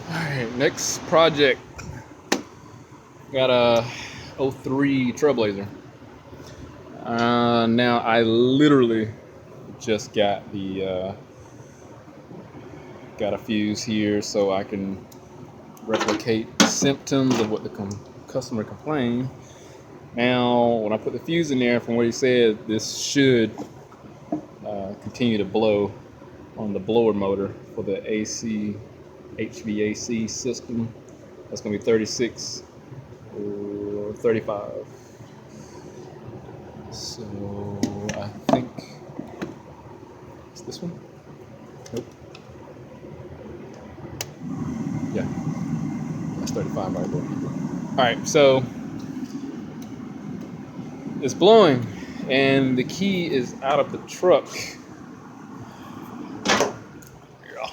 Alright, next project. Got a '03 Trailblazer. Now I literally just got got a fuse here so I can replicate symptoms of what the customer complained. Now, when I put the fuse in there, from what he said, this should continue to blow on the blower motor for the AC HVAC system. That's going to be 36 or 35. So I think it's this one. Nope. Yeah, that's 35 right there. All right, so it's blowing, and the key is out of the truck. Yo.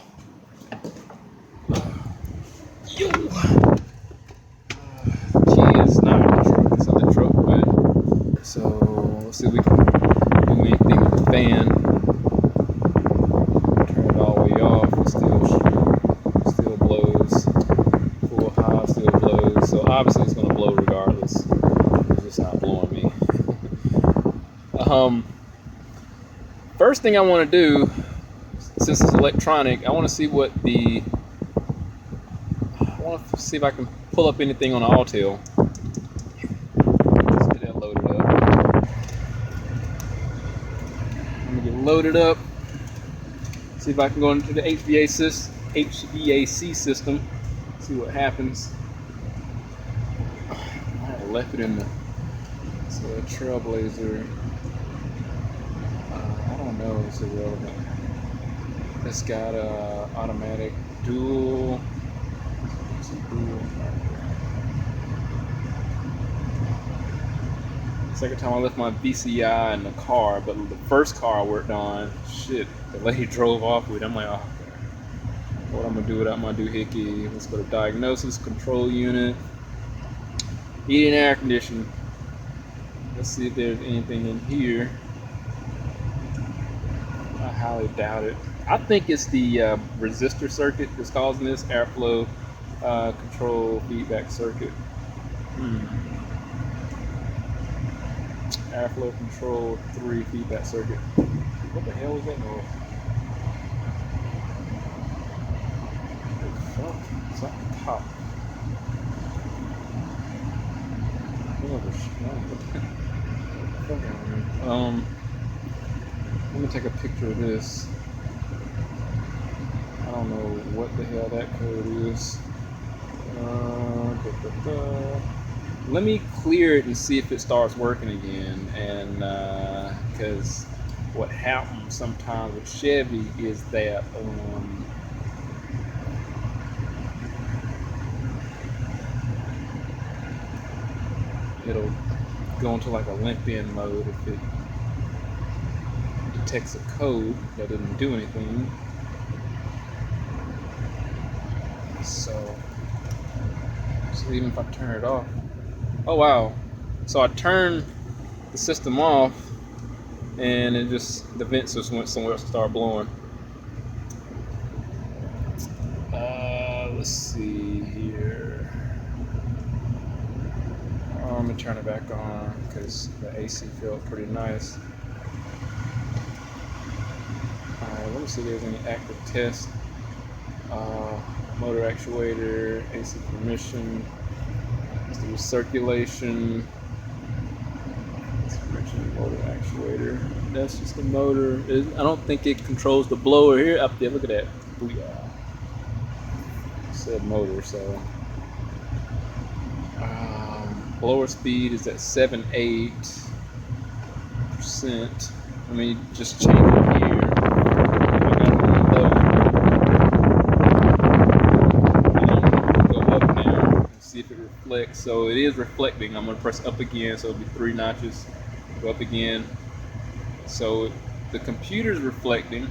Key is not in the truck, it's in the truck bed. So let's see if we can do anything with the fan. Turn it all the way off, it still blows. Full high, still blows. So obviously it's gonna blow regardless. It's just not blowing me. First thing I want to do, since it's electronic, I want to see what I want to see if I can pull up anything on the Alltel. Let's get that loaded up. I'm gonna get loaded up. See if I can go into the HVAC system. See what happens. I left it in the Trailblazer. I don't know if it's irrelevant. It's got a automatic dual. Second time I left my VCI in the car, but the first car I worked on, shit, the lady drove off with it. I'm like, oh, what I'm gonna do without my doohickey? Let's go to diagnosis, control unit, heating and air conditioning. Let's see if there's anything in here. I highly doubt it. I think it's the resistor circuit that's causing this airflow control feedback circuit. Airflow control 3 feedback circuit. What the hell was that noise? It's like the top. Let me take a picture of this. I don't know what the hell that code is. Let me clear it and see if it starts working again. And because what happens sometimes with Chevy is that it'll go into like a limp-in mode if it detects a code that doesn't do anything. So even if I turn it off, oh wow! So I turned the system off, and the vents just went somewhere else and started blowing. Let's see here. I'm gonna turn it back on because the AC felt pretty nice. Alright, let me see if there's any active tests. Motor actuator, AC permission, let's do recirculation, motor actuator. That's just the motor. I don't think it controls the blower here. Up there, look at that. Booyah. It said motor, so. Blower speed is at 7.8%. Let me just change it here. If it reflects, so it is reflecting. I'm going to press up again, so it'll be 3 notches. Go up again. So the computer's reflecting.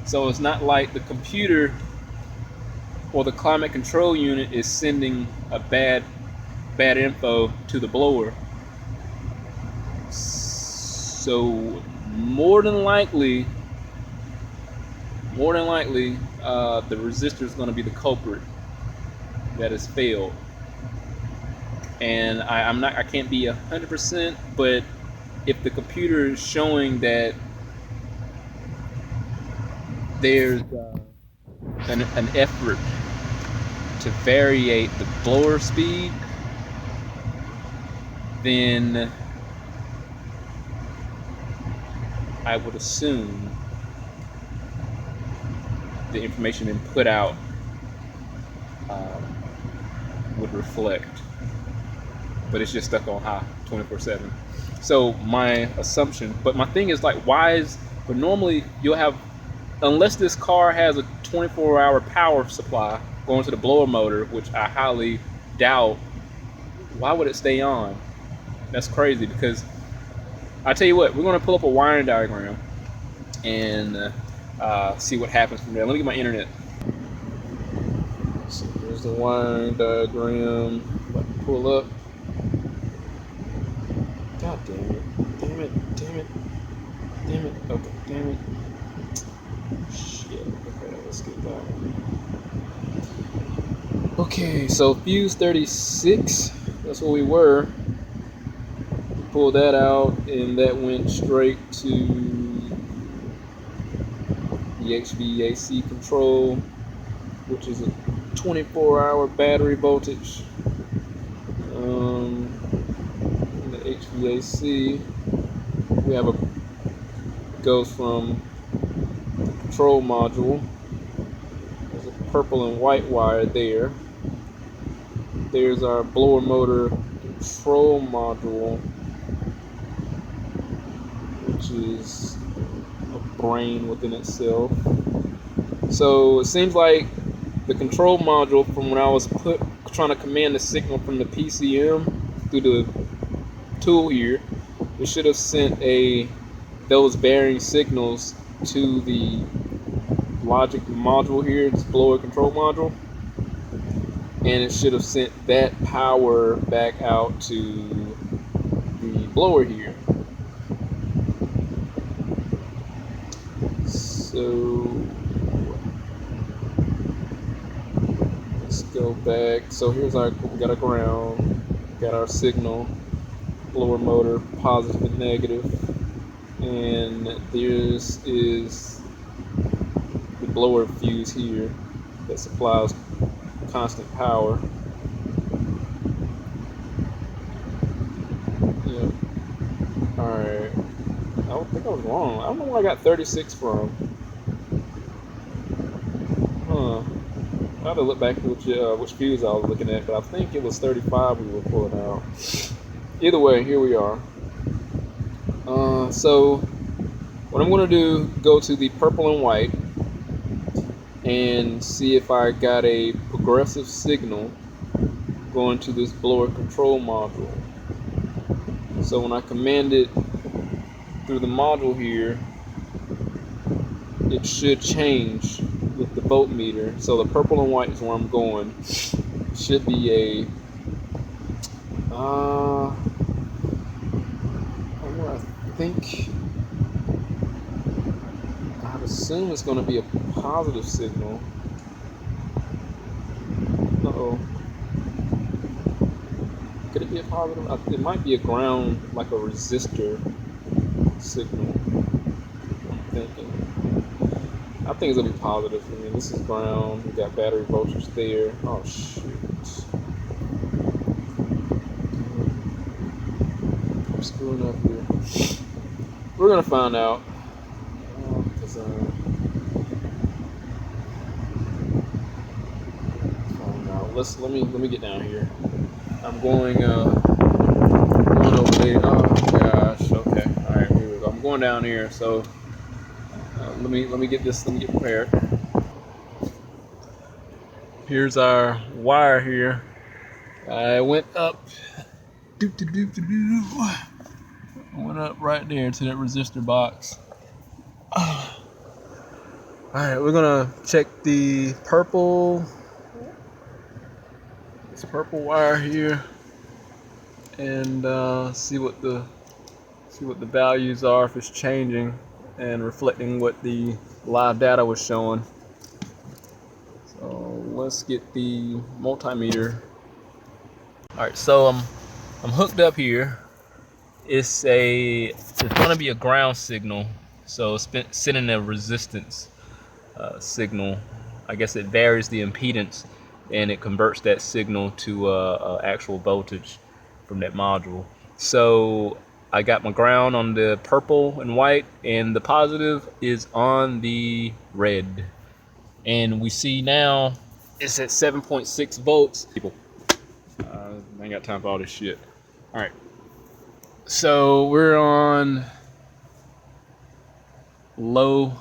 So it's not like the computer or the climate control unit is sending a bad info to the blower. So more than likely, the resistor is going to be the culprit. that has failed. And I can't be 100%, but if the computer is showing that there's an effort to variate the blower speed, then I would assume the information being put out would reflect, but it's just stuck on high 24/7. So my assumption, but my thing is like, but normally you'll have, unless this car has a 24-hour power supply going to the blower motor, which I highly doubt, why would it stay on? That's crazy, because I tell you what, we're going to pull up a wiring diagram and see what happens from there. Let me get my internet. So here's the wiring diagram. About to pull up. God damn it. Damn it. Damn it. Damn it. Okay, damn it. Shit. Okay, let's get that. Okay, so fuse 36. That's where we were. Pull that out, and that went straight to the HVAC control, which is a 24-hour battery voltage. In the HVAC, we have goes from the control module. There's a purple and white wire there. There's our blower motor control module, which is a brain within itself. So it seems like the control module, from when I was trying to command the signal from the PCM through the tool here, it should have sent those varying signals to the logic module here, this blower control module, and it should have sent that power back out to the blower here. So let's go back. So here's we got a ground, got our signal, blower motor, positive and negative, and this is the blower fuse here that supplies constant power. Yep. Alright. I think I was wrong. I don't know where I got 36 from. Huh. I have to look back to which fuse I was looking at, but I think it was 35 we were pulling out. Either way, here we are. So what I'm going to do, go to the purple and white and see if I got a progressive signal going to this blower control module. So when I command it through the module here, it should change with the voltmeter. So the purple and white is where I'm going. It should be I think I'd assume it's going to be a positive signal. Uh-oh. Could it be a positive? It might be a ground, like a resistor signal. I'm thinking. I think it's going to be positive. I mean, this is ground. We got battery voltage there. Oh, shoot. I'm screwing up here. We're going to find out. Let me get down here. I'm going over there. Oh gosh. Okay. All right. Here we go. I'm going down here. So let me get prepared. Here's our wire here. I went up. I went up right there to that resistor box. All right. We're gonna check the purple. This purple wire here, and see what the values are, if it's changing and reflecting what the live data was showing. So let's get the multimeter. All right, so I'm hooked up here. It's gonna be a ground signal, so it's sending a resistance signal. I guess it varies the impedance, and it converts that signal to actual voltage from that module. So I got my ground on the purple and white, and the positive is on the red. And we see now it's at 7.6 volts. People, I ain't got time for all this shit. All right, so we're on low,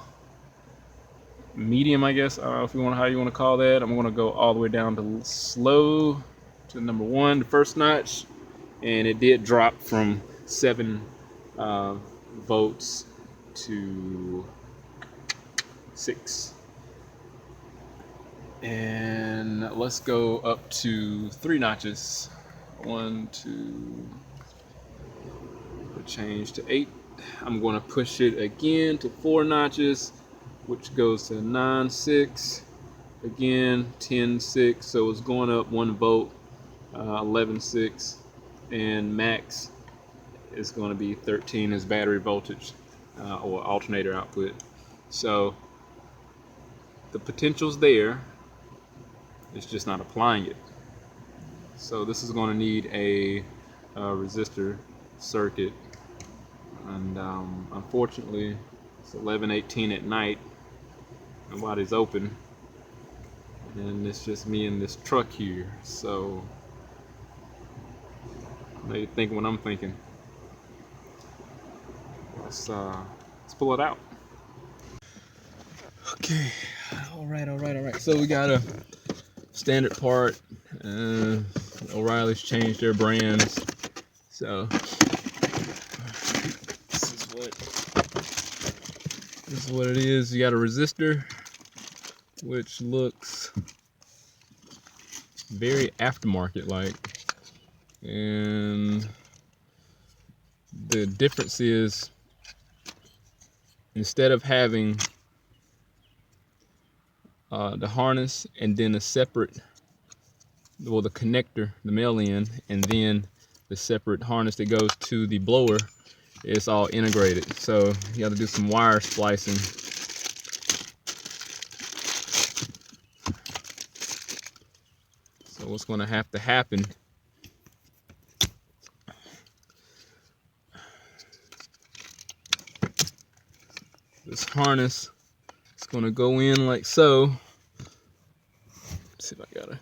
medium, I guess. I don't know if you want, how you want to call that. I'm going to go all the way down to slow to number 1, the first notch, and it did drop from 7 volts to 6. And let's go up to 3 notches. 1, 2, change to 8. I'm going to push it again to 4 notches, which goes to 9, 6, again 10, 6. So it's going up 1 volt, 11, 6, and max is going to be 13 as battery voltage or alternator output. So the potential's there, it's just not applying it. So this is going to need a resistor circuit, and unfortunately it's 11:18 at night, nobody's open, and it's just me and this truck here. So I know you're thinking what I'm thinking. Let's pull it out. Okay, all right. So we got a standard part. O'Reilly's changed their brands, so this is what it is. You got a resistor, which looks very aftermarket like, and the difference is, instead of having the harness and then a separate, well, the connector, the male end, and then the separate harness that goes to the blower, it's all integrated. So you got to do some wire splicing. So what's going to have to happen, this harness is going to go in like so. Let's see if I got it.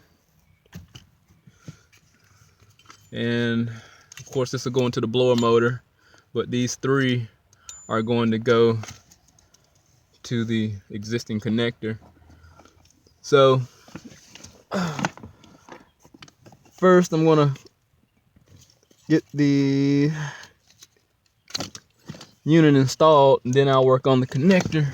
And of course this will go into the blower motor, but these 3 are going to go to the existing connector. So first I'm gonna get the unit installed, and then I'll work on the connector.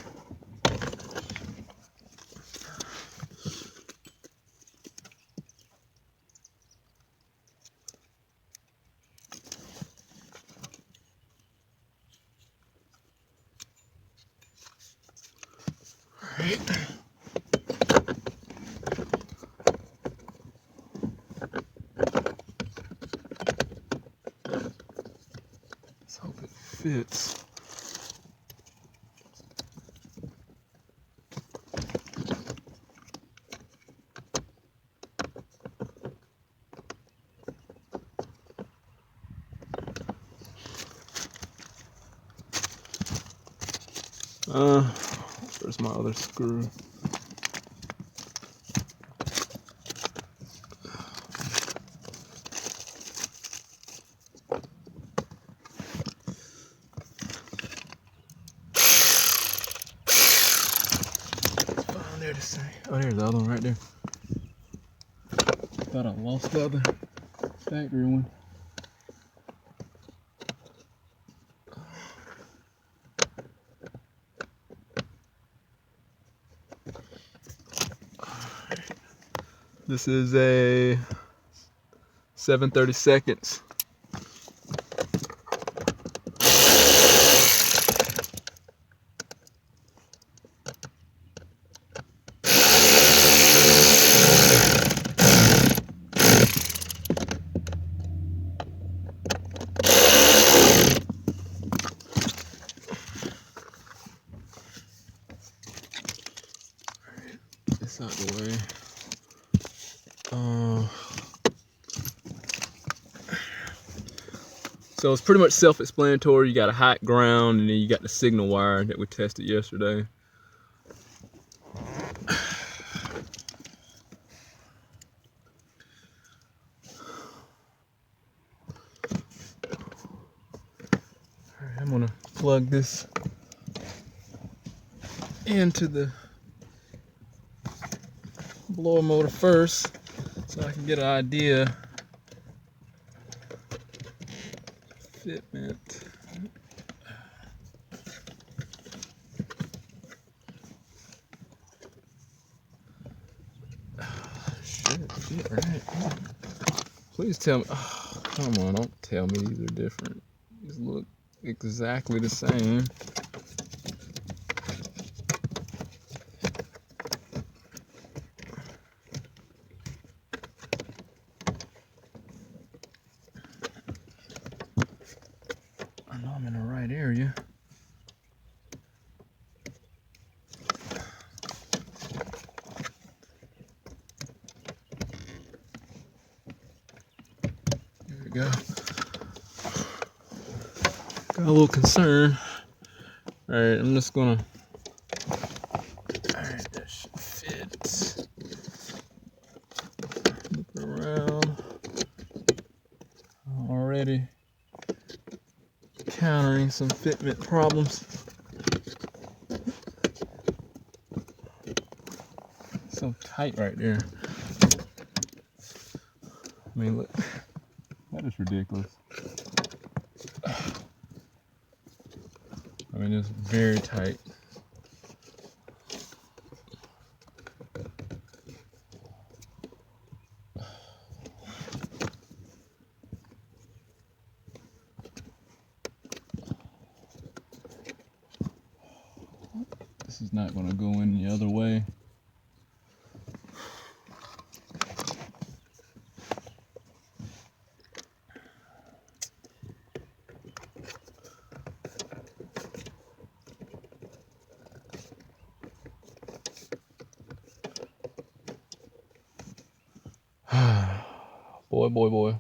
Alright. Let's hope it fits. Where's my other screw? There to say. Oh, there's the other one right there. Thought I lost the other factory one. This is a 7/32. So it's pretty much self-explanatory. You got a hot ground, and then you got the signal wire that we tested yesterday. All right, I'm gonna plug this into the blower motor first, so I can get an idea. Fitment. Shit, right. Please tell me. Oh, come on, don't tell me these are different. These look exactly the same. I know I'm in the right area. There we go. Got a little concern. All right, I'm just gonna. All right, that should fit. Look around. Already countering some fitment problems. So tight right there. I mean, look, that is ridiculous. I mean, it's very tight. This is not going to go in the other way. Boy.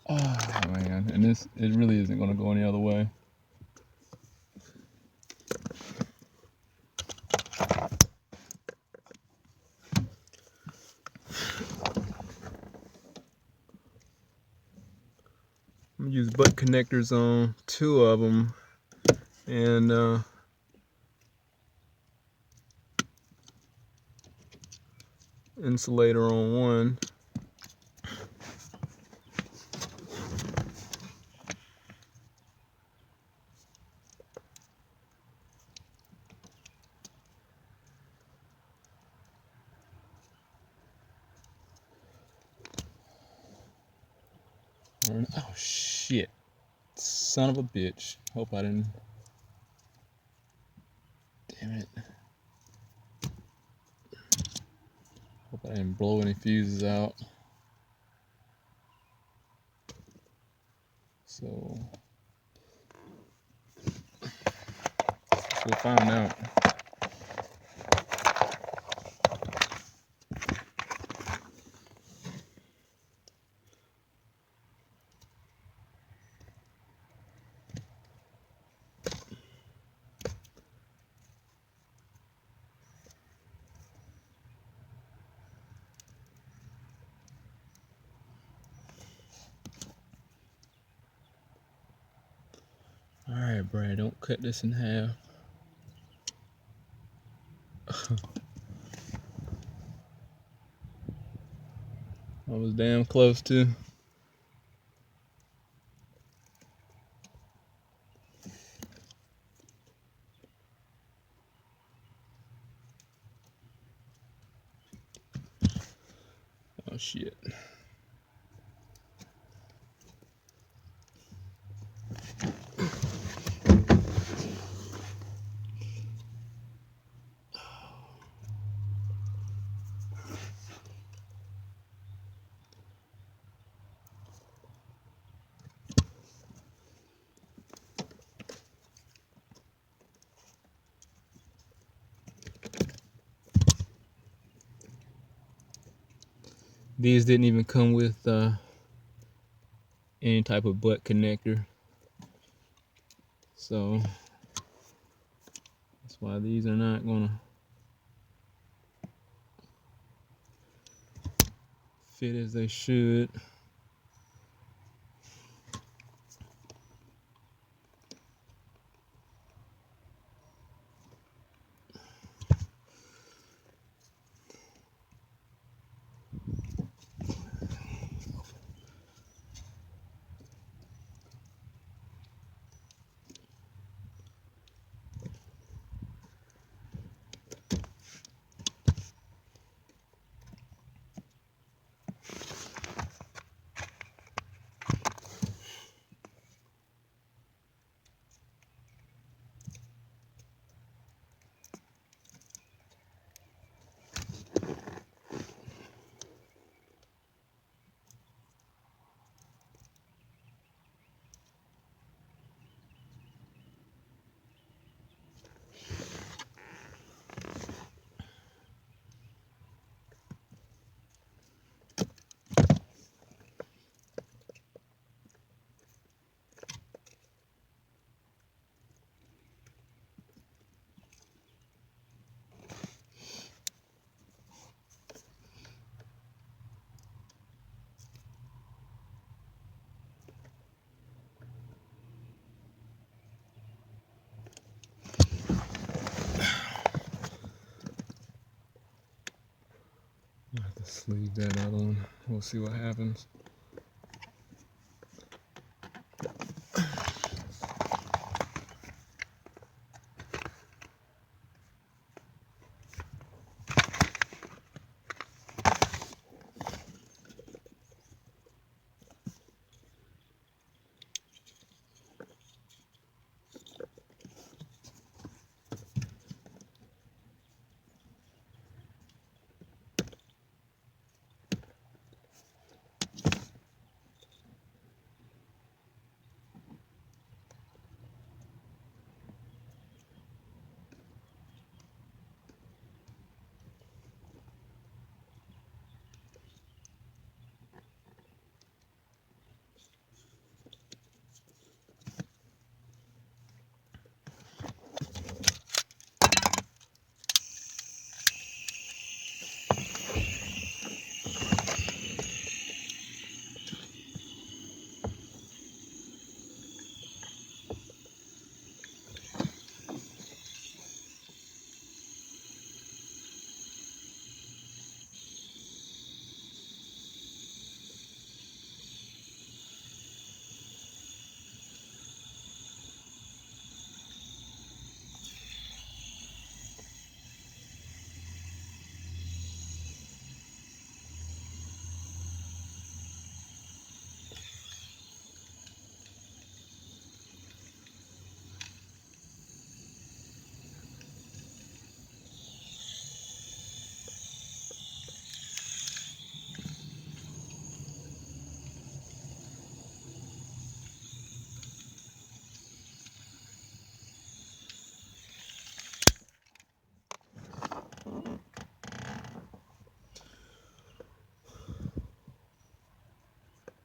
Oh man, and it really isn't going to go any other way. I'm gonna use butt connectors on 2 of them, and insulator on 1. Oh shit. Son of a bitch. Hope I didn't. Damn it. Hope I didn't blow any fuses out. So we'll find out. Alright, Brad, don't cut this in half. I was damn close to. Oh shit. These didn't even come with any type of butt connector, so that's why these are not gonna fit as they should. I'll have to sleeve that other one. We'll see what happens.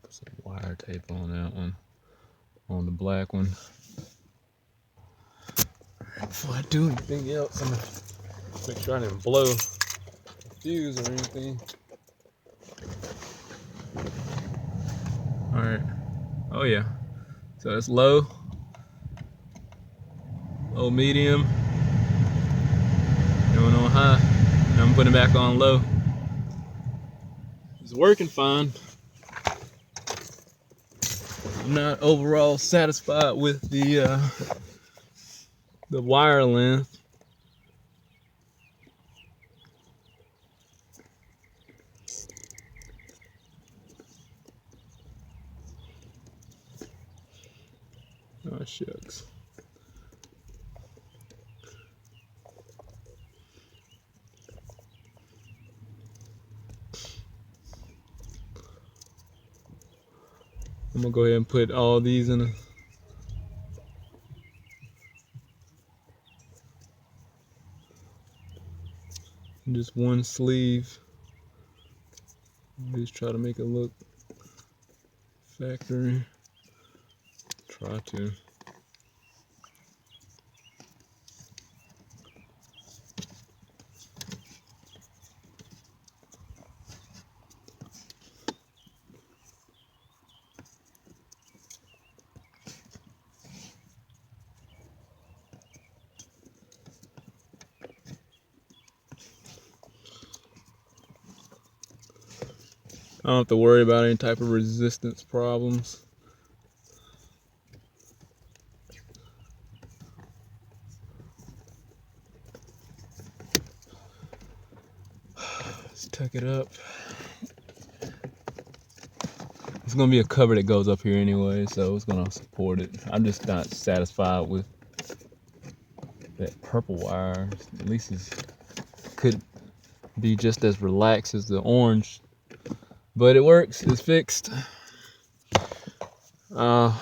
Put some wire tape on that one, on the black one. Before I do anything else, I'm gonna make sure I didn't blow a fuse or anything. All right. Oh yeah. So it's low, medium, going on high. And I'm putting it back on low. It's working fine. I'm not overall satisfied with the wire length. Oh shucks. I'm gonna go ahead and put all these in just one sleeve. Just try to make it look factory. Try to. I don't have to worry about any type of resistance problems. Let's tuck it up. It's gonna be a cover that goes up here anyway, so it's gonna support it. I'm just not satisfied with that purple wire. At least it could be just as relaxed as the orange, but it works. It's fixed. I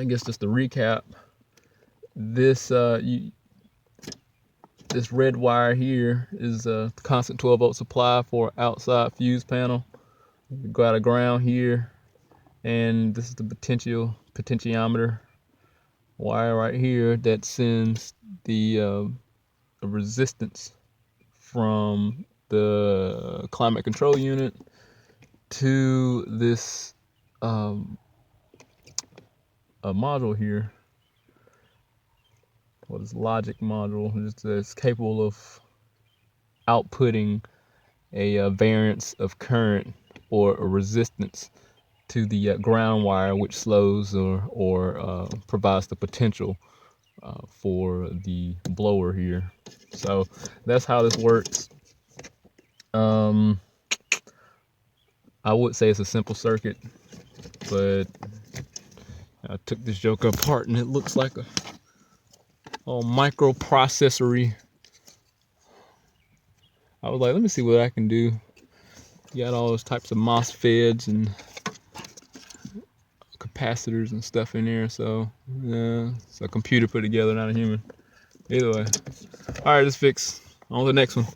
guess just to recap, this this red wire here is a constant 12-volt supply for outside fuse panel. We've got a ground here, and this is the potentiometer wire right here that sends the resistance from the climate control unit to this a module here. What is logic module? It's capable of outputting a variance of current or a resistance to the ground wire, which slows or provides the potential for the blower here. So that's how this works. I would say it's a simple circuit, but I took this joker apart and it looks like a microprocessory. I was like, let me see what I can do. You got all those types of MOSFETs and capacitors and stuff in there, so yeah, it's a computer put together, not a human. Either way. All right, it's fixed. On to the next one.